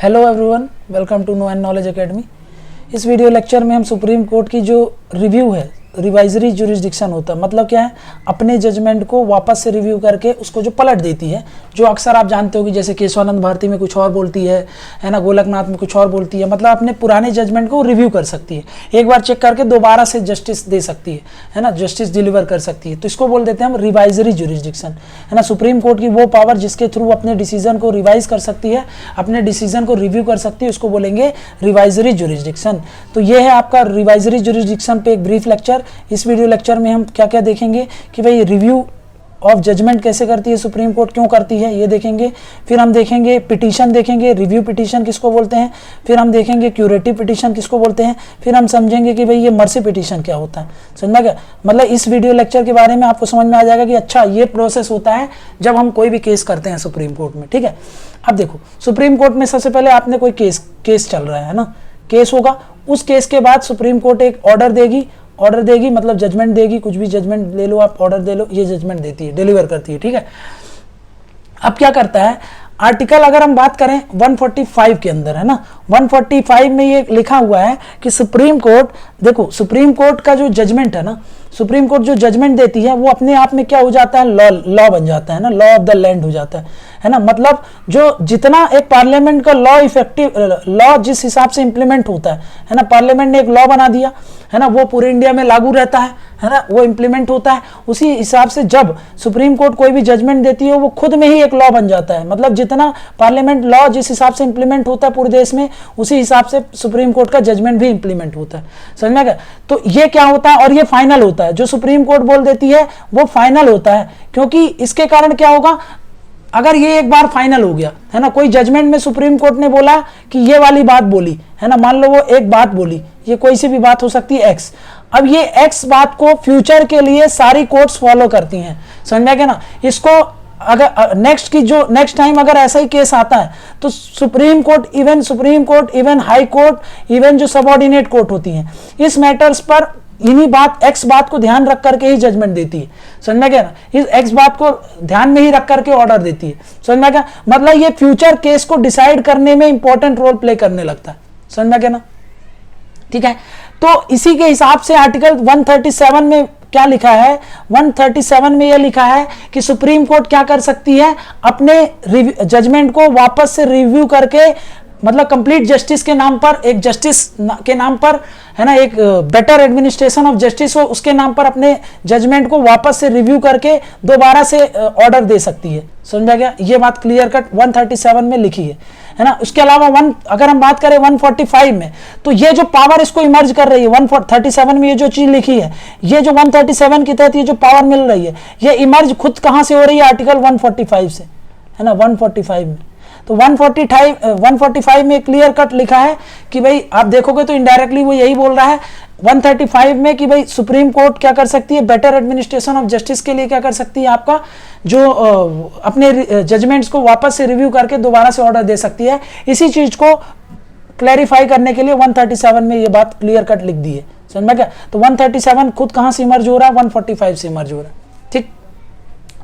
Hello everyone, welcome to no end knowledge academy. इस video lecture में हम supreme court की जो रिव्यू है, रिवाइजरी जुरिस्डिक्शन होता है, मतलब क्या है, अपने जजमेंट को वापस से रिव्यू करके उसको जो पलट देती है, जो अक्सर आप जानते हो कि जैसे केशवानंद भारती में कुछ और बोलती है ना, गोलकनाथ में कुछ और बोलती है, मतलब अपने पुराने जजमेंट को रिव्यू कर सकती है, एक बार चेक करके दोबारा से जस्टिस दे सकती है ना, जस्टिस डिलीवर कर सकती है। तो इसको बोल देते हैं हम रिवाइजरी जुरिस्डिक्शन, है ना। सुप्रीम कोर्ट की वो पावर जिसके थ्रू अपने डिसीजन को रिवाइज कर सकती है, अपने डिसीजन को रिव्यू कर सकती है, उसको बोलेंगे रिवाइजरी जुरिस्डिक्शन। तो ये है आपका रिवाइजरी जुरिस्डिक्शन पे एक ब्रीफ लेक्चर। इस वीडियो लेक्चर में हम क्या क्या देखेंगे कि भाई रिव्यू ऑफ जजमेंट कैसे करती है सुप्रीम कोर्ट, क्यों करती है, ये देखेंगे। फिर हम देखेंगे पिटीशन, देखेंगे रिव्यू पिटीशन किसको बोलते हैं। फिर हम देखेंगे क्यूरेटिव पिटीशन किसको बोलते हैं। फिर हम समझेंगे कि भाई ये मर्सी पिटीशन क्या होता है। समझ में क्या, मतलब इस वीडियो लेक्चर के बारे में आपको समझ में आ जाएगा कि अच्छा ये प्रोसेस होता है जब हम कोई भी केस करते हैं सुप्रीम कोर्ट में। ठीक है, अब देखो सुप्रीम कोर्ट में सबसे पहले आपने कोई केस चल रहा है ना, केस होगा। उस केस के बाद सुप्रीम कोर्ट एक ऑर्डर देगी, मतलब जजमेंट देगी, कुछ भी जजमेंट ले लो आप, ऑर्डर दे लो, ये जजमेंट देती है, डिलीवर करती है। ठीक है, अब क्या करता है आर्टिकल, अगर हम बात करें 145 के अंदर, है ना, 145 में ये लिखा हुआ है कि सुप्रीम कोर्ट, देखो सुप्रीम कोर्ट का जो जजमेंट है ना, सुप्रीम कोर्ट जो जजमेंट देती है वो अपने आप में क्या हो जाता है, लॉ बन जाता है ना, लॉ ऑफ द लैंड हो जाता है ना। मतलब जो जितना एक पार्लियामेंट का लॉ इफेक्टिव, लॉ जिस हिसाब से इंप्लीमेंट होता है ना, पार्लियामेंट ने एक लॉ बना दिया है ना, वो पूरे इंडिया में लागू रहता है ना, वो इंप्लीमेंट होता है। उसी हिसाब से जब सुप्रीम कोर्ट कोई भी जजमेंट देती है वो खुद में ही एक लॉ बन जाता है। मतलब जितना पार्लियामेंट लॉ जिस हिसाब से इंप्लीमेंट होता है पूरे देश में, उसी हिसाब से सुप्रीम कोर्ट का जजमेंट भी इंप्लीमेंट होता है। समझ में गया। तो ये क्या होता है, और ये फाइनल होता है, जो सुप्रीम कोर्ट बोल देती है वो फाइनल होता है। क्योंकि इसके कारण क्या होगा, अगर ये एक बार फाइनल हो गया है ना, कोई जजमेंट में सुप्रीम कोर्ट ने बोला कि ये वाली बात बोली है ना, मान लो वो एक बात बोली, ये कोई सी भी बात हो सकती है एक्स, अब ये एक्स बात को फ्यूचर के लिए सारी कोर्ट्स फॉलो करती हैं। समझ में गया ना। इसको अगर नेक्स्ट टाइम अगर ऐसा ही केस आता है तो supreme court, even high court, even जो सबऑर्डिनेट कोर्ट होती हैं, इस मैटर्स पर इन्हीं एक्स बात को ध्यान रख करके ही जजमेंट देती है। समझ में गया ना, इस एक्स बात को ध्यान में ही रख करके ऑर्डर देती है। समझ में गया, मतलब ये फ्यूचर केस को डिसाइड करने में इंपॉर्टेंट रोल प्ले करने लगता है। समझ में गया ना। ठीक है, तो इसी के हिसाब से आर्टिकल 137 में क्या लिखा है, 137 में यह लिखा है कि सुप्रीम कोर्ट क्या कर सकती है, अपने जजमेंट को वापस से रिव्यू करके, मतलब कंप्लीट जस्टिस के नाम पर, एक जस्टिस के नाम पर, है ना, एक बेटर एडमिनिस्ट्रेशन ऑफ जस्टिस हो, उसके नाम पर अपने जजमेंट को वापस से रिव्यू करके दोबारा से ऑर्डर दे सकती है। समझा गया, ये बात क्लियर कट 137 में लिखी है ना। उसके अलावा अगर हम बात करें 145 में, तो ये जो पावर इसको इमर्ज कर रही है 137 में, ये जो चीज लिखी है, ये जो 137 के तहत ये जो पावर मिल रही है, ये इमर्ज खुद कहां से हो रही है, आर्टिकल 145 से, है ना, 145 में। तो 145 में क्लियर कट लिखा है कि भाई आप देखोगे तो इनडायरेक्टली वो यही बोल रहा है 135 में कि भाई सुप्रीम कोर्ट क्या कर सकती है, बेटर एडमिनिस्ट्रेशन ऑफ जस्टिस के लिए क्या कर सकती है, आपका जो अपने जजमेंट्स को वापस से रिव्यू करके दोबारा से ऑर्डर दे सकती है। इसी चीज को क्लैरिफाई करने के लिए 137 में ये बात क्लियर कट लिख दी है। समझ में क्या। तो 137 खुद कहां से इमर्ज हो रहा है, 145 से इमर्ज हो रहा है। ठीक,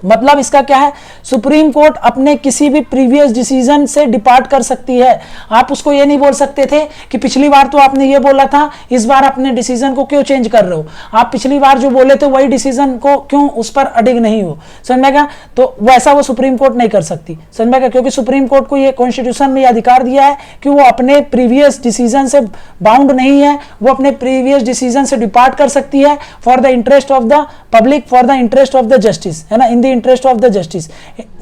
मतलब इसका क्या है, सुप्रीम कोर्ट अपने किसी भी प्रीवियस डिसीजन से डिपार्ट कर सकती है। आप उसको ये नहीं बोल सकते थे कि पिछली बार तो आपने ये बोला था, इस बार अपने डिसीजन को क्यों चेंज कर रहे हो, आप पिछली बार जो बोले थे वही डिसीजन को क्यों उस पर अडिग नहीं हो। समझ में गया। तो वैसा वो सुप्रीम कोर्ट नहीं कर सकती। समझ में गया, क्योंकि सुप्रीम कोर्ट को ये कॉन्स्टिट्यूशन में अधिकार दिया है कि वो अपने प्रीवियस डिसीजन से बाउंड नहीं है, वो अपने प्रीवियस डिसीजन से डिपार्ट कर सकती है for the interest of the public, for the interest of the justice, है ना, in the interest of the justice,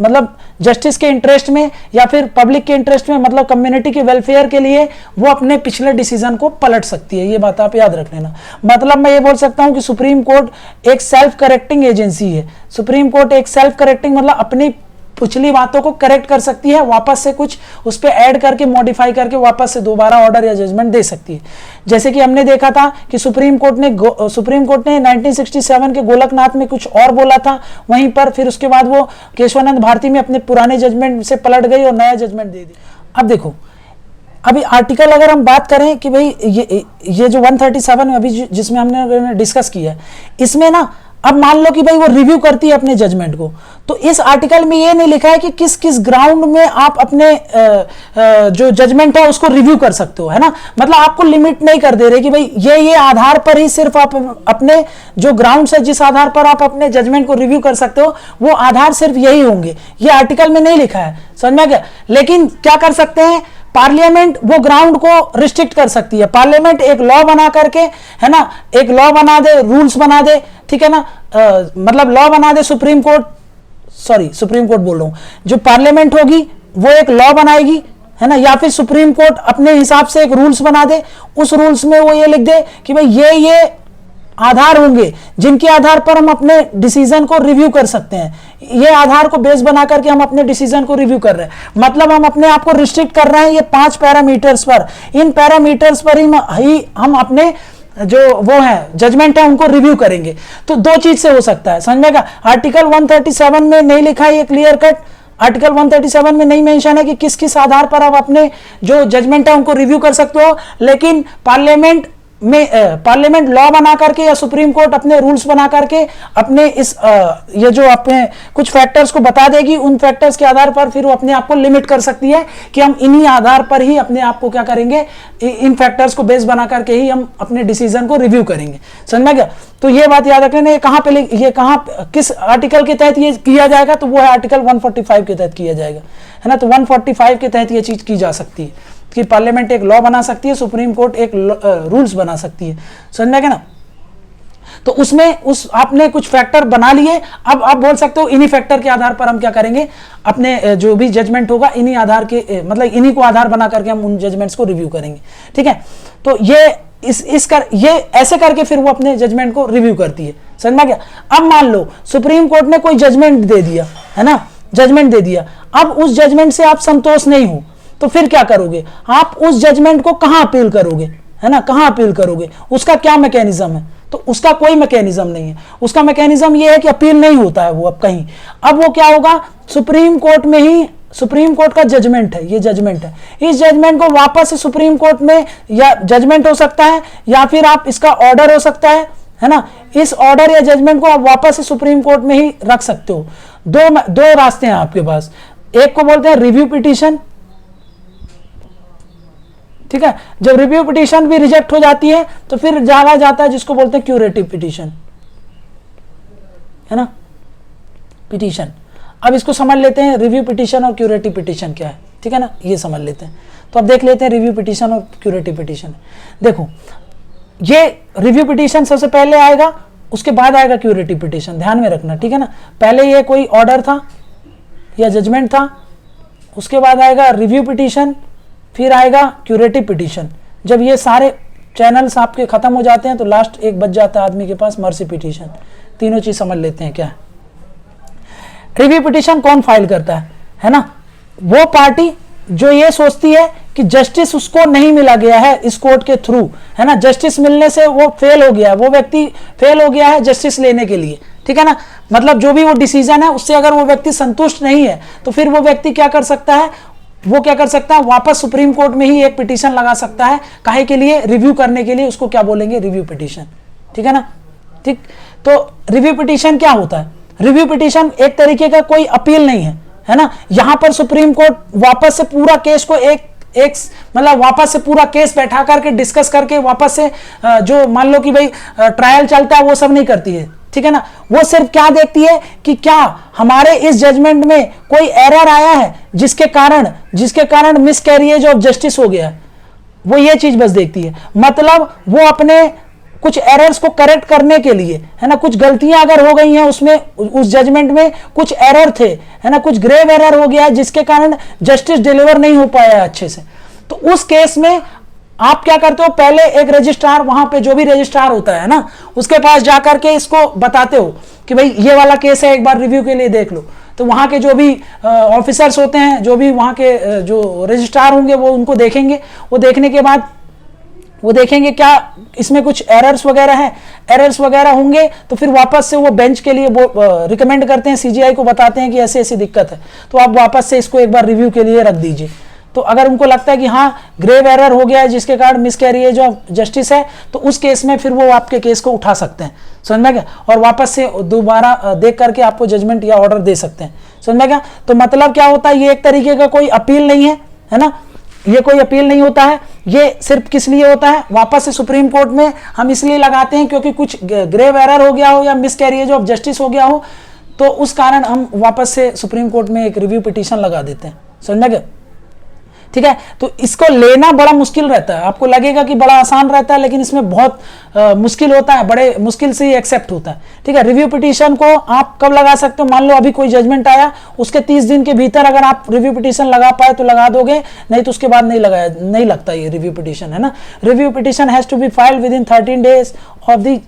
मतलब जस्टिस के इंटरेस्ट में या फिर पब्लिक के इंटरेस्ट में, मतलब कम्युनिटी के वेलफेयर के लिए वो अपने पिछले डिसीजन को पलट सकती है। ये बात आप याद रख लेना। मतलब मैं ये बोल सकता हूं कि सुप्रीम कोर्ट एक सेल्फ करेक्टिंग एजेंसी है। सुप्रीम कोर्ट एक सेल्फ करेक्टिंग, मतलब अपनी पिछली बातों को करेक्ट कर सकती है, वापस से कुछ उस पर ऐड करके, मॉडिफाई करके वापस से दोबारा ऑर्डर या जजमेंट दे सकती है। जैसे कि हमने देखा था कि सुप्रीम कोर्ट ने 1967 के गोलकनाथ में कुछ और बोला था, वहीं पर फिर उसके बाद वो केशवानंद भारती में अपने पुराने जजमेंट से पलट गई और नया जजमेंट दे दिया। अब देखो, अभी आर्टिकल अगर हम बात करें कि भाई ये जो 137 अभी जिसमें हमने डिस्कस किया है, इसमें ना अब मान लो कि भाई वो रिव्यू करती है अपने जजमेंट को, तो इस आर्टिकल में ये नहीं लिखा है कि किस किस ग्राउंड में आप अपने जो जजमेंट है उसको रिव्यू कर सकते हो, है ना। मतलब आपको लिमिट नहीं कर दे रहे कि भाई ये आधार पर ही सिर्फ आप अपने जो ग्राउंड है जिस आधार पर आप अपने जजमेंट को रिव्यू कर सकते हो वो आधार सिर्फ यही होंगे, ये आर्टिकल में नहीं लिखा है, समझ में गया। लेकिन क्या कर सकते हैं, पार्लियामेंट वो ग्राउंड को रिस्ट्रिक्ट कर सकती है। पार्लियामेंट एक लॉ बना करके, है ना, एक लॉ बना दे, रूल्स बना दे, ठीक है ना, मतलब लॉ बना दे, सुप्रीम कोर्ट बोल रहा हूं, जो पार्लियामेंट होगी वो एक लॉ बनाएगी, है ना, या फिर सुप्रीम कोर्ट अपने हिसाब से एक रूल्स बना दे, उस रूल्स में वो ये लिख दे कि भाई ये आधार होंगे जिनके आधार पर हम अपने डिसीजन को रिव्यू कर सकते हैं, ये आधार को बेस बना करके हम अपने डिसीजन को रिव्यू कर रहे हैं। मतलब हम अपने आप को रिस्ट्रिक्ट कर रहे हैं ये 5 पैरामीटर्स पर, इन पैरामीटर्स पर ही हम अपने जो वो है जजमेंट है उनको रिव्यू करेंगे। तो दो चीज से हो सकता है, समझ में का। आर्टिकल 137 में नहीं लिखा है ये क्लियर कट, आर्टिकल 137 में नहीं मेंशन है कि किस किस आधार पर आप अपने जो जजमेंट है उनको रिव्यू कर सकते हो, लेकिन पार्लियामेंट लॉ बना करके या सुप्रीम कोर्ट अपने रूल्स बना करके अपने ये जो अपने कुछ फैक्टर्स को बता देगी, उन फैक्टर्स के आधार पर फिर वो अपने आप को लिमिट कर सकती है कि हम इन्हीं आधार पर ही अपने आप को क्या करेंगे, इन फैक्टर्स को बेस बना करके ही हम अपने डिसीजन को रिव्यू करेंगे, समझ में गया। तो ये बात याद रखना, ये कहां किस आर्टिकल के तहत ये किया जाएगा, तो वो है आर्टिकल 145 के तहत किया जाएगा, है ना। तो 145 के तहत ये चीज की जा सकती है कि पार्लियामेंट एक लॉ बना सकती है, सुप्रीम कोर्ट एक रूल्स बना सकती है, समझ में गया ना। तो उसमें आपने कुछ फैक्टर बना लिए, अब आप बोल सकते हो इन्हीं फैक्टर के आधार पर हम क्या करेंगे, अपने जो भी जजमेंट होगा इन्हीं आधार के मतलब इन्हीं को आधार बना करके हम उन जजमेंट्स को रिव्यू करेंगे, ठीक है। तो ये ये ऐसे करके फिर वो अपने जजमेंट को रिव्यू करती है, समझ में गया। अब मान लो सुप्रीम कोर्ट ने कोई जजमेंट दे दिया, है ना, जजमेंट दे दिया, अब उस जजमेंट से आप संतोष नहीं हो, तो फिर क्या करोगे, आप उस जजमेंट को कहां अपील करोगे, है ना, कहां अपील करोगे, उसका क्या मैकेनिज्म है। तो उसका कोई मैकेनिज्म नहीं है, उसका मैकेनिज्म ये है कि अपील नहीं होता है वो अब कहीं। अब वो क्या होगा, सुप्रीम कोर्ट में ही, सुप्रीम कोर्ट का जजमेंट है, ये जजमेंट है, इस जजमेंट को वापस से सुप्रीम कोर्ट में या जजमेंट हो सकता है या फिर आप इसका ऑर्डर हो सकता है ना, इस ऑर्डर या जजमेंट को आप वापस से सुप्रीम कोर्ट में ही रख सकते हो। दो रास्ते हैं आपके पास, एक को बोलते हैं रिव्यू पिटीशन, ठीक है। जब रिव्यू पिटीशन भी रिजेक्ट हो जाती है तो फिर जाना जाता है जिसको बोलते हैं क्यूरेटिव पिटीशन, है ना, पिटीशन। अब इसको समझ लेते हैं, रिव्यू पिटीशन और क्यूरेटिव पिटीशन क्या है, ठीक है ना, ये समझ लेते हैं। तो अब देख लेते हैं रिव्यू पिटीशन और क्यूरेटिव पिटीशन। देखो, ये रिव्यू पिटीशन सबसे पहले आएगा, उसके बाद आएगा क्यूरेटिव पिटीशन, ध्यान में रखना, ठीक है ना। पहले ये कोई ऑर्डर था या जजमेंट था, उसके बाद आएगा रिव्यू पिटीशन, फिर आएगा क्यूरेटिव पिटीशन। जब ये सारे चैनल्स आपके खत्म हो जाते हैं तो लास्ट एक बच जाता है आदमी के पास, मर्सी पिटीशन। तीनों चीज समझ लेते हैं क्या है। रिव्यू पिटीशन कौन फाइल करता है ना, वो पार्टी जो ये सोचती है कि जस्टिस उसको नहीं मिला गया है इस कोर्ट के थ्रू, है ना, जस्टिस मिलने से वो फेल हो गया है, वो व्यक्ति फेल हो गया है जस्टिस लेने के लिए, ठीक है ना। मतलब जो भी वो डिसीजन है उससे अगर वो व्यक्ति संतुष्ट नहीं है तो फिर वो व्यक्ति क्या कर सकता है, वो क्या कर सकता है, वापस सुप्रीम कोर्ट में ही एक पिटीशन लगा सकता है, काहे के लिए, रिव्यू करने के लिए। उसको क्या बोलेंगे, रिव्यू पिटीशन, ठीक है ना। ठीक, तो रिव्यू पिटीशन क्या होता है, रिव्यू पिटीशन एक तरीके का कोई अपील नहीं है ना। यहां पर सुप्रीम कोर्ट वापस से पूरा केस को एक मतलब वापस से पूरा केस बैठा करके डिस्कस करके वापस से जो मान लो कि भाई ट्रायल चलता है वो सब नहीं करती है, ठीक है ना। वो सिर्फ क्या देखती है कि क्या हमारे इस जजमेंट में कोई एरर आया है जिसके कारण मिसकैरिएज ऑफ जस्टिस हो गया है, वो ये चीज बस देखती है। मतलब वो अपने कुछ एरर्स को करेक्ट करने के लिए, है ना, कुछ गलतियां अगर हो गई हैं उसमें, उस जजमेंट में कुछ एरर थे, है ना, कुछ ग्रेव एरर हो गया है जिसके कारण जस्टिस डिलीवर नहीं हो पाया अच्छे से, तो उस केस में आप क्या करते हो, पहले एक रजिस्ट्रार, वहां पे जो भी रजिस्ट्रार होता है ना, उसके पास जाकर के इसको बताते हो कि भाई ये वाला केस है, एक बार रिव्यू के लिए देख लो। तो वहां के जो भी ऑफिसर्स होते हैं, जो भी वहां के जो रजिस्ट्रार होंगे वो उनको देखेंगे, वो देखने के बाद वो देखेंगे क्या इसमें कुछ एरर्स वगैरह होंगे, तो फिर वापस से वो बेंच के लिए वो रिकमेंड करते हैं, सीजीआई को बताते हैं कि ऐसे ऐसी दिक्कत है, तो आप वापस से इसको एक बार रिव्यू के लिए रख दीजिए। तो अगर उनको लगता है कि हाँ ग्रेव एरर हो गया है जिसके कारण मिसकैरिएज ऑफ जस्टिस है, तो उस केस में फिर वो आपके केस को उठा सकते हैं, समझ में क्या, और वापस से दोबारा देख करके आपको जजमेंट या ऑर्डर दे सकते हैं, समझ में क्या। तो मतलब क्या होता है, ये एक तरीके का कोई अपील नहीं है ना, ये कोई अपील नहीं होता है, ये सिर्फ किस लिए होता है, वापस से सुप्रीम कोर्ट में हम इसलिए लगाते हैं क्योंकि कुछ ग्रेव एरर हो गया हो या मिसकैरिएज ऑफ जस्टिस हो गया हो, तो उस कारण हम वापस से सुप्रीम कोर्ट में एक रिव्यू पिटीशन लगा देते हैं, समझ गए, ठीक है। तो इसको लेना बड़ा मुश्किल रहता है, आपको लगेगा कि बड़ा आसान रहता है, लेकिन इसमें बहुत मुश्किल होता है, बड़े मुश्किल से ही एक्सेप्ट होता है, ठीक है। रिव्यू पिटीशन को आप कब लगा सकते हो, मान लो अभी कोई जजमेंट आया, उसके 30 दिन के भीतर अगर आप रिव्यू पिटीशन लगा पाए तो लगा दोगे, नहीं तो उसके बाद नहीं लगता ये रिव्यू पिटीशन, है ना। Review petition has to be filed within 13 days of the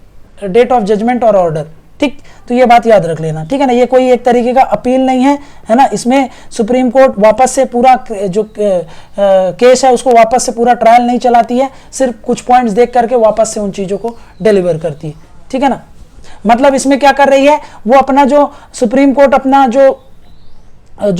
date of judgement और ऑर्डर, ठीक। तो ये बात याद रख लेना, ठीक है ना। ये कोई एक तरीके का अपील नहीं है ना। इसमें सुप्रीम कोर्ट वापस से पूरा जो केस है उसको वापस से पूरा ट्रायल नहीं चलाती है, सिर्फ कुछ पॉइंट्स देख करके वापस से उन चीज़ों को डिलीवर करती है, ठीक है ना। मतलब इसमें क्या कर रही है, वो अपना जो सुप्रीम कोर्ट अपना जो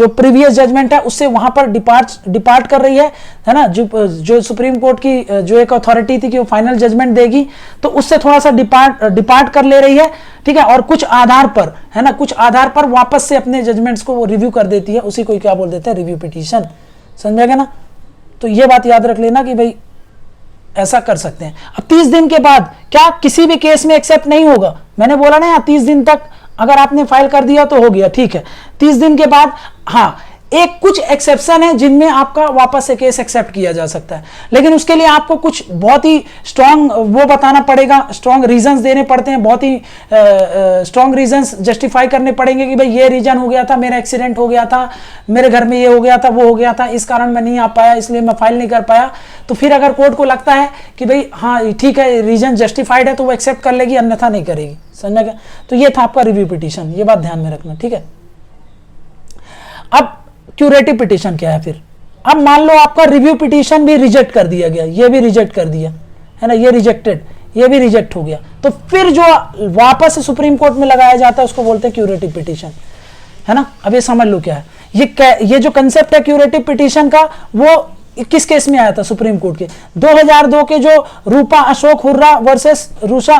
प्रीवियस जजमेंट है उससे वहां पर डिपार्ट कर रही है ना। जो सुप्रीम कोर्ट की जो एक अथॉरिटी थी कि वो फाइनल जजमेंट देगी, तो उससे थोड़ा सा डिपार्ट कर ले रही है, ठीक है। और कुछ आधार पर, है ना, कुछ आधार पर वापस से अपने जजमेंट्स को वो रिव्यू कर देती है, उसी को क्या बोल देते हैं, रिव्यू पिटीशन, समझेगा ना। तो ये बात याद रख लेना कि भाई ऐसा कर सकते हैं। अब 30 दिन के बाद क्या किसी भी केस में एक्सेप्ट नहीं होगा, मैंने बोला ना 30 दिन तक अगर आपने फाइल कर दिया तो हो गया, ठीक है। 30 दिन के बाद हाँ एक कुछ एक्सेप्शन है जिनमें आपका वापस से केस एक्सेप्ट किया जा सकता है, लेकिन उसके लिए आपको कुछ बहुत ही स्ट्रांग वो बताना पड़ेगा, स्ट्रांग रीजंस देने पड़ते हैं, बहुत ही स्ट्रांग रीजंस जस्टिफाई करने पड़ेंगे कि भाई ये रीजन हो गया था, मेरा एक्सीडेंट हो गया था, मेरे घर में ये हो गया था, वो हो गया था, इस कारण मैं नहीं आ पाया, इसलिए मैं फाइल नहीं कर पाया। तो फिर अगर कोर्ट को लगता है कि भाई हाँ ठीक है रीजन जस्टिफाइड है तो वो एक्सेप्ट कर लेगी, अन्यथा नहीं करेगी, समझा क्या। तो ये था आपका रिव्यू पिटीशन, ये बात ध्यान में रखना, ठीक है। अब क्यूरेटिव पिटीशन क्या है फिर। अब मान लो आपका रिव्यू पिटीशन भी रिजेक्ट कर दिया गया, ये भी रिजेक्ट कर दिया, है ना, ये रिजेक्टेड, ये भी रिजेक्ट हो गया, तो फिर जो वापस से सुप्रीम कोर्ट में लगाया जाता है उसको बोलते हैं क्यूरेटिव पिटीशन, है ना। अब ये समझ लो क्या है, ये जो कंसेप्ट है क्यूरेटिव पिटीशन का, वो किस केस में आया था, सुप्रीम कोर्ट के 2002 के जो रूपा अशोक हुर्रा वर्सेस रूसा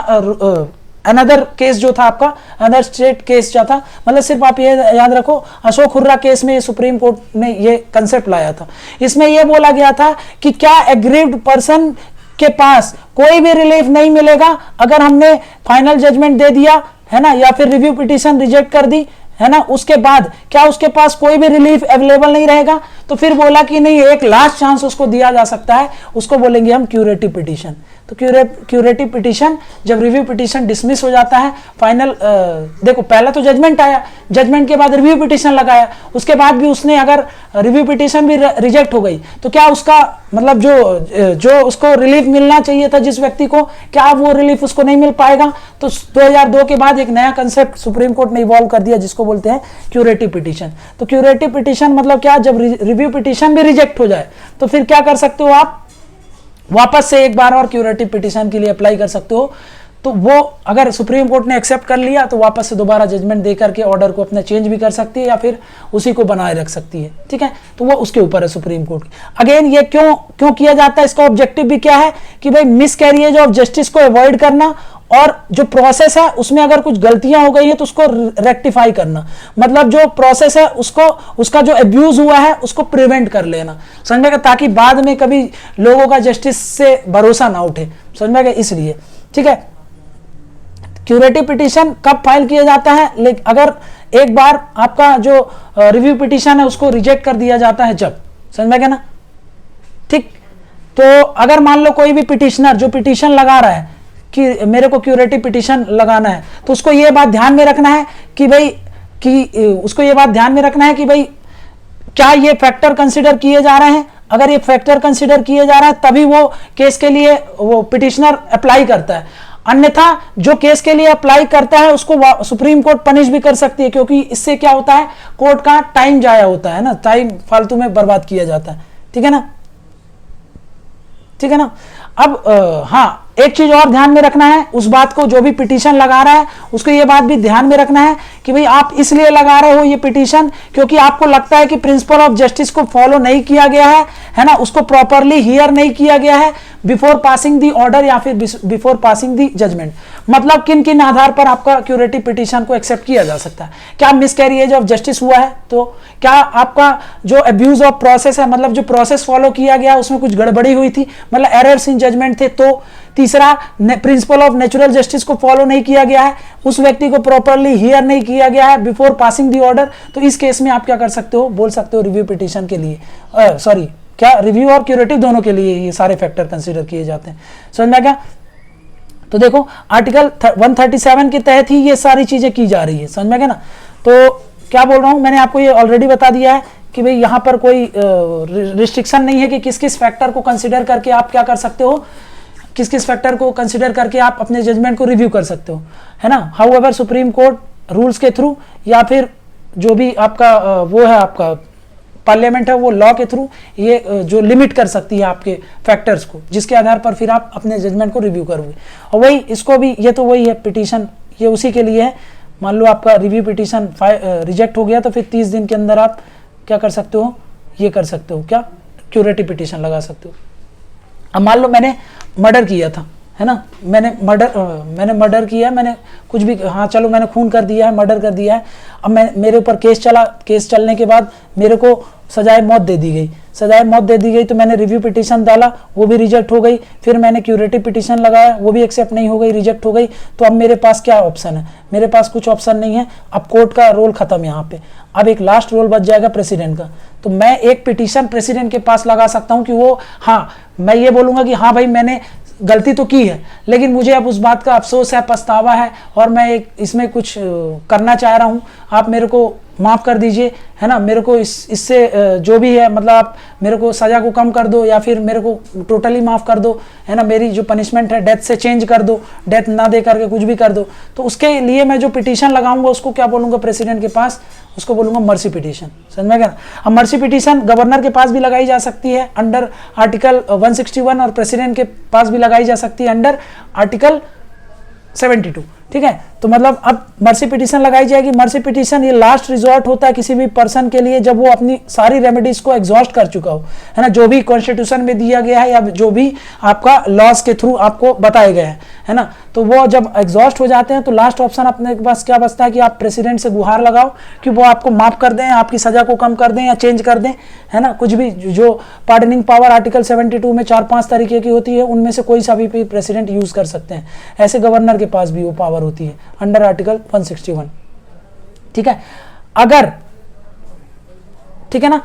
अनदर केस जो था आपका, अनदर स्टेट केस जो था, मतलब सिर्फ आप ये याद रखो अशोक हुर्रा केस में सुप्रीम कोर्ट ने ये कंसेप्ट लाया था। इसमें ये बोला गया था कि क्या एग्रीव्ड पर्सन के पास कोई भी रिलीफ नहीं मिलेगा अगर हमने फाइनल जजमेंट दे दिया, है ना, या फिर रिव्यू पिटीशन रिजेक्ट कर दी, है ना, उसके बाद क्या उसके पास कोई भी रिलीफ अवेलेबल नहीं रहेगा। तो फिर बोला कि नहीं, एक लास्ट चांस उसको दिया जा सकता है, उसको बोलेंगे हम क्यूरेटिव पिटीशन। तो क्यूरेटिव पिटीशन जब रिव्यू पिटीशन डिसमिस हो जाता है, फाइनल देखो पहला तो जजमेंट आया, जजमेंट के बाद रिव्यू पिटीशन लगाया, उसके बाद भी उसने अगर रिव्यू पिटीशन भी रिजेक्ट हो गई तो क्या उसका मतलब जो उसको रिलीफ मिलना चाहिए था जिस व्यक्ति को, क्या वो रिलीफ उसको नहीं मिल पाएगा। तो 2002 के बाद एक नया कंसेप्ट सुप्रीम कोर्ट ने इवॉल्व कर दिया जिसको बोलते हैं क्यूरेटिव पिटीशन। तो क्यूरेटिव पिटीशन मतलब क्या, जब रिव्यू पिटीशन भी रिजेक्ट हो जाए तो फिर क्या कर सकते हो आप, वापस से एक बार और क्यूरेटिव पिटीशन के लिए अप्लाई कर सकते हो। तो वो अगर सुप्रीम कोर्ट ने एक्सेप्ट कर लिया तो वापस से दोबारा जजमेंट दे करके ऑर्डर को अपना चेंज भी कर सकती है या फिर उसी को बनाए रख सकती है, ठीक है। तो वो उसके ऊपर है सुप्रीम कोर्ट की। अगेन ये क्यों किया जाता है, इसका ऑब्जेक्टिव भी क्या है कि भाई मिसकैरिएज ऑफ जस्टिस को अवॉइड करना, और जो प्रोसेस है उसमें अगर कुछ गलतियां हो गई है तो उसको रेक्टिफाई करना, मतलब जो प्रोसेस है उसका जो अब्यूज हुआ है उसको प्रिवेंट कर लेना, समझ में, ताकि बाद में कभी लोगों का जस्टिस से भरोसा ना उठे, समझ में, इसलिए, ठीक है। क्यूरेटिव पिटीशन कब फाइल किया जाता है, लेकिन अगर एक बार आपका जो रिव्यू पिटीशन है उसको रिजेक्ट कर दिया जाता है, जब, समझ में ना, ठीक। तो अगर मान लो कोई भी पिटिशनर जो पिटीशन लगा रहा है कि मेरे को क्यूरेटिव पिटीशन लगाना है, तो उसको ये बात ध्यान में रखना है कि भाई क्या ये फैक्टर कंसीडर किए जा रहे हैं। अगर ये फैक्टर कंसीडर किए जा रहा है तभी वो केस के लिए वो पिटिशनर अप्लाई करता है, अन्यथा जो केस के लिए अप्लाई करता है उसको सुप्रीम कोर्ट पनिश भी कर सकती है, क्योंकि इससे क्या होता है, कोर्ट का टाइम जाया होता है ना, टाइम फालतू में बर्बाद किया जाता है, ठीक है ना, ठीक है ना। अब हाँ, एक चीज और ध्यान में रखना है, उस बात को, जो भी पिटीशन लगा रहा है उसको ये बात भी ध्यान में रखना है कि भाई आप इसलिए लगा रहे हो ये पिटीशन क्योंकि आपको लगता है कि प्रिंसिपल ऑफ जस्टिस को फॉलो नहीं किया गया है ना, उसको प्रॉपरली हियर नहीं किया गया है बिफोर पासिंग दी ऑर्डर या फिर बिफोर पासिंग दी जजमेंट। मतलब किन किन आधार पर आपका क्यूरेटिव पिटीशन को एक्सेप्ट किया जा सकता है। क्या मिसकैरिएज ऑफ जस्टिस हुआ है, तो क्या आपका जो अब्यूज ऑफ प्रोसेस है, मतलब जो प्रोसेस फॉलो किया गया उसमें कुछ गड़बड़ी हुई थी, मतलब एरर्स इन जजमेंट थे। तो तीसरा, प्रिंसिपल ऑफ नेचुरल जस्टिस को फॉलो नहीं किया गया है, उस व्यक्ति को प्रॉपरली हियर नहीं किया गया है बिफोर पासिंग दी ऑर्डर। तो इस केस में आप क्या कर सकते हो, बोल सकते हो रिव्यू पिटीशन के लिए, सॉरी क्या रिव्यू और क्यूरेटिव दोनों के लिए ये सारे फैक्टर कंसीडर किए जाते हैं। समझ में क्या? तो देखो आर्टिकल 137 के तहत ही ये सारी चीजें की जा रही है। समझ में क्या ना? तो क्या बोल रहा हूं, मैंने आपको ये ऑलरेडी बता दिया है कि भाई यहाँ पर कोई रिस्ट्रिक्शन नहीं है कि किस किस फैक्टर को कंसिडर करके आप क्या कर सकते हो, किस किस फैक्टर को कंसिडर करके आप अपने जजमेंट को रिव्यू कर सकते हो, है ना। हाउएवर सुप्रीम कोर्ट रूल्स के थ्रू या फिर जो भी आपका वो है, आपका पार्लियामेंट है, वो लॉ के थ्रू ये जो लिमिट कर सकती है आपके फैक्टर्स को, जिसके आधार पर फिर आप अपने जजमेंट को रिव्यू करोगे। और वही इसको भी, ये तो वही है पिटीशन, ये उसी के लिए है। मान लो आपका रिव्यू पिटीशन रिजेक्ट हो गया तो फिर 30 दिन के अंदर आप क्या कर सकते हो, ये कर सकते हो, क्या क्यूरेटिव पिटीशन लगा सकते हो। अब मान लो मैंने मर्डर किया था, है ना, मैंने मर्डर किया, मैंने कुछ भी, हाँ चलो मैंने खून कर दिया है, मर्डर कर दिया है। अब मेरे ऊपर केस चला, केस चलने के बाद मेरे को सजाए मौत दे दी गई, सजाए मौत दे दी गई तो मैंने रिव्यू पिटीशन डाला, वो भी रिजेक्ट हो गई। फिर मैंने क्यूरेटिव पिटीशन लगाया, वो भी एक्सेप्ट नहीं हो गई, रिजेक्ट हो गई। तो अब मेरे पास क्या ऑप्शन है, मेरे पास कुछ ऑप्शन नहीं है। अब कोर्ट का रोल खत्म यहाँ पे, अब एक लास्ट रोल बच जाएगा प्रेसिडेंट का। तो मैं एक पिटीशन प्रेसिडेंट के पास लगा सकता हूँ कि वो, हाँ मैं ये बोलूँगा कि हाँ भाई मैंने गलती तो की है, लेकिन मुझे अब उस बात का अफसोस है, पछतावा है, और मैं एक इसमें कुछ करना चाह रहा हूँ, आप मेरे को माफ़ कर दीजिए, है ना। मेरे को इससे जो भी है, मतलब आप मेरे को सज़ा को कम कर दो या फिर मेरे को टोटली माफ़ कर दो, है ना। मेरी जो पनिशमेंट है डेथ से चेंज कर दो, डेथ ना दे करके कुछ भी कर दो। तो उसके लिए मैं जो पिटीशन लगाऊंगा उसको क्या बोलूँगा प्रेसिडेंट के पास, उसको बोलूँगा मर्सी पिटीशन। समझ में क्या? अब मर्सी पिटीशन गवर्नर के पास भी लगाई जा सकती है अंडर आर्टिकल 161 और प्रेसिडेंट के पास भी लगाई जा सकती है अंडर आर्टिकल 72। ठीक है, तो मतलब अब मर्सी पिटीशन लगाई जाएगी। मर्सी पिटीशन ये लास्ट रिजॉर्ट होता है किसी भी पर्सन के लिए जब वो अपनी सारी रेमेडीज को एग्जॉस्ट कर चुका हो, है ना, जो भी कॉन्स्टिट्यूशन में दिया गया है या जो भी आपका लॉज के थ्रू आपको बताए गए हैं, है ना। तो वो जब एग्जॉस्ट हो जाते हैं तो लास्ट ऑप्शन अपने पास क्या बचता है कि आप प्रेसिडेंट से गुहार लगाओ कि वो आपको माफ कर दें, आपकी सजा को कम कर दें या चेंज कर दें, है ना। कुछ भी जो पार्डनिंग पावर आर्टिकल 72 में 4-5 तरीके की होती है, उनमें से कोई सा भी प्रेसिडेंट यूज कर सकते हैं। ऐसे गवर्नर के पास भी वो पावर होती है अंडर आर्टिकल 161। ठीक है, अगर, ठीक है ना,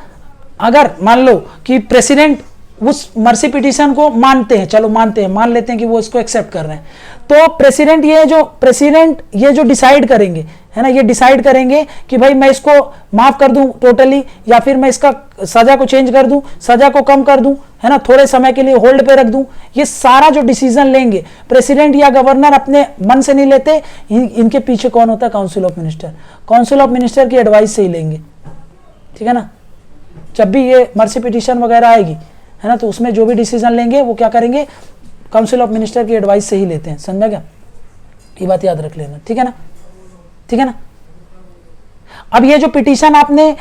अगर मान लो कि प्रेसिडेंट उस मर्सी पिटीशन को मानते हैं, चलो मानते हैं, मान लेते हैं कि वो इसको एक्सेप्ट कर रहे हैं, तो प्रेसिडेंट ये जो डिसाइड करेंगे, है ना, ये डिसाइड करेंगे कि भाई मैं इसको माफ कर दूं टोटली या फिर मैं इसका सजा को चेंज कर दूं, सजा को कम कर दूं, है ना, थोड़े समय के लिए होल्ड पे रख दूं। ये सारा जो डिसीजन लेंगे प्रेसिडेंट या गवर्नर अपने मन से नहीं लेते, इनके पीछे कौन होता है, council of minister. Council of minister की एडवाइस से ही लेंगे। ठीक है ना, जब भी ये मर्सी पिटीशन वगैरह आएगी, है ना, तो उसमें जो भी डिसीजन लेंगे वो क्या करेंगे, काउंसिल ऑफ मिनिस्टर की एडवाइस से ही लेते हैं। समझा क्या? ये बात याद रख लेना। ठीक है ना, ठीक है ना। अब ये जो पिटीशन आपने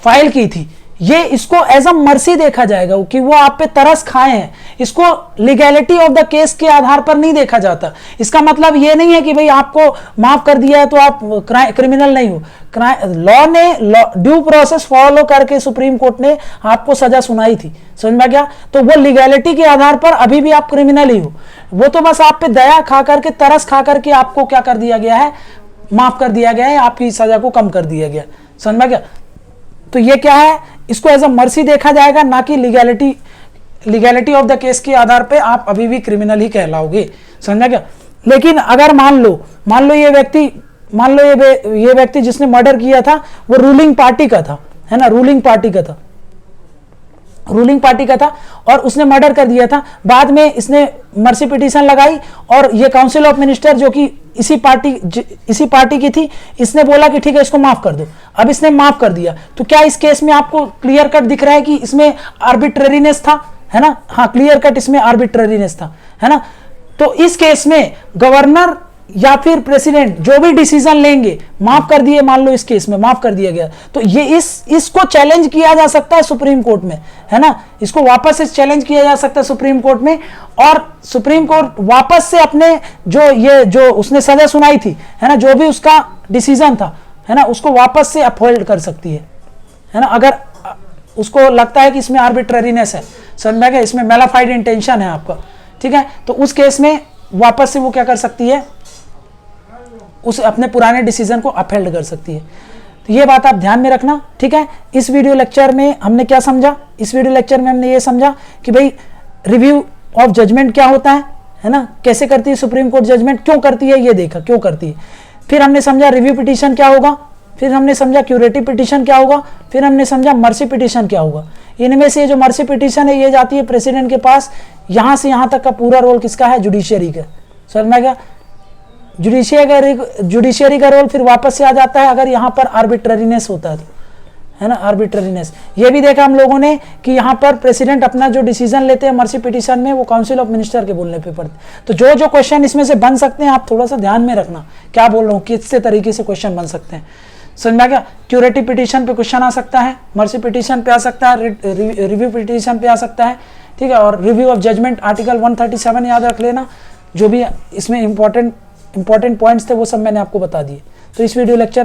फाइल की थी, ये इसको एज अ मर्सी देखा जाएगा कि वो आप पे तरस खाए हैं। इसको लीगैलिटी ऑफ द केस के आधार पर नहीं देखा जाता। इसका मतलब ये नहीं है कि भाई आपको माफ कर दिया है तो आप क्रिमिनल नहीं हो। लॉ ने ड्यू प्रोसेस फॉलो करके सुप्रीम कोर्ट ने आपको सजा सुनाई थी, समझ में गया। तो वो लीगैलिटी के आधार पर अभी भी आप क्रिमिनल ही हो। वो तो बस आप पे दया खा करके, तरस खा करके आपको क्या कर दिया गया है, माफ कर दिया गया है, आपकी सजा को कम कर दिया गया। समझ में गया? तो ये क्या है, इसको एज अ मर्सी देखा जाएगा, ना कि लीगैलिटी ऑफ द केस के आधार पे आप अभी भी क्रिमिनल ही कहलाओगे। समझा क्या? लेकिन अगर मान लो ये व्यक्ति जिसने मर्डर किया था वो रूलिंग पार्टी का था, है ना, रूलिंग पार्टी का था और उसने मर्डर कर दिया था। बाद में इसने मर्सी पिटीशन लगाई और ये काउंसिल ऑफ मिनिस्टर जो कि इसी पार्टी की थी, इसने बोला कि ठीक है इसको माफ कर दो। अब इसने माफ कर दिया, तो क्या इस केस में आपको क्लियर कट दिख रहा है कि इसमें आर्बिट्रेरीनेस था, है ना? हाँ, क्लियर कट इसमें आर्बिट्रेरीनेस था, है ना। तो इस केस में गवर्नर या फिर प्रेसिडेंट जो भी डिसीजन लेंगे, माफ कर दिए, मान लो इस केस में माफ कर दिया गया, तो ये इसको चैलेंज किया जा सकता है सुप्रीम कोर्ट में, है ना, इसको वापस से चैलेंज किया जा सकता है सुप्रीम कोर्ट में, और सुप्रीम कोर्ट वापस से अपने जो उसने सजा सुनाई थी, है ना, जो भी उसका डिसीजन था, है ना, उसको वापस से अपहोल्ड कर सकती है ना, अगर उसको लगता है कि इसमें आर्बिट्ररीनेस है, समझ में आ गया, इसमें मेलाफाइड इंटेंशन है आपका, ठीक है, तो उस केस में वापस से वो क्या कर सकती है, उस अपने पुराने डिसीजन को अपहेल्ड कर सकती है। तो ये बात आप ध्यान में रखना, ठीक है। इस वीडियो लेक्चर में हमने क्या समझा, इस वीडियो लेक्चर में हमने ये समझा कि भाई रिव्यू ऑफ जजमेंट क्या होता है ना, कैसे करती है सुप्रीम कोर्ट जजमेंट, क्यों करती है, ये देखा क्यों करती है। फिर हमने समझा रिव्यू पिटीशन क्या होगा, फिर हमने समझा क्यूरेटिव पिटीशन क्या होगा, फिर हमने समझा मर्सी पिटीशन क्या होगा। इनमें से जो मर्सी पिटीशन है ये जाती है प्रेसिडेंट के पास, यहां से यहां तक का पूरा रोल किसका है, जुडिशियरी का, समझ में गया, जुडिशियरी का रोल फिर वापस से आ जाता है अगर यहां पर आर्बिट्ररीनेस होता है तो, है ना, आर्बिट्ररीनेस। ये भी देखा हम लोगों ने कि यहां पर प्रेसिडेंट अपना जो डिसीजन लेते हैं मर्सी पिटीशन में वो काउंसिल ऑफ मिनिस्टर के बोलने पे पड़ते। तो जो जो क्वेश्चन इसमें से बन सकते हैं आप थोड़ा सा ध्यान में रखना, क्या बोल रहा हूँ, किस तरीके से क्वेश्चन बन सकते हैं, समझ में आ गया। क्यूरेटिव पिटीशन पे क्वेश्चन आ सकता है, मर्सी पिटीशन पे आ सकता है, रिव्यू पिटीशन पे आ सकता है, ठीक है, और रिव्यू ऑफ जजमेंट आर्टिकल 137 याद रख लेना, जो भी इसमें इंपॉर्टेंट पॉइंट्स थे वो सब मैंने आपको बता दिए। तो इस वीडियो लेक्चर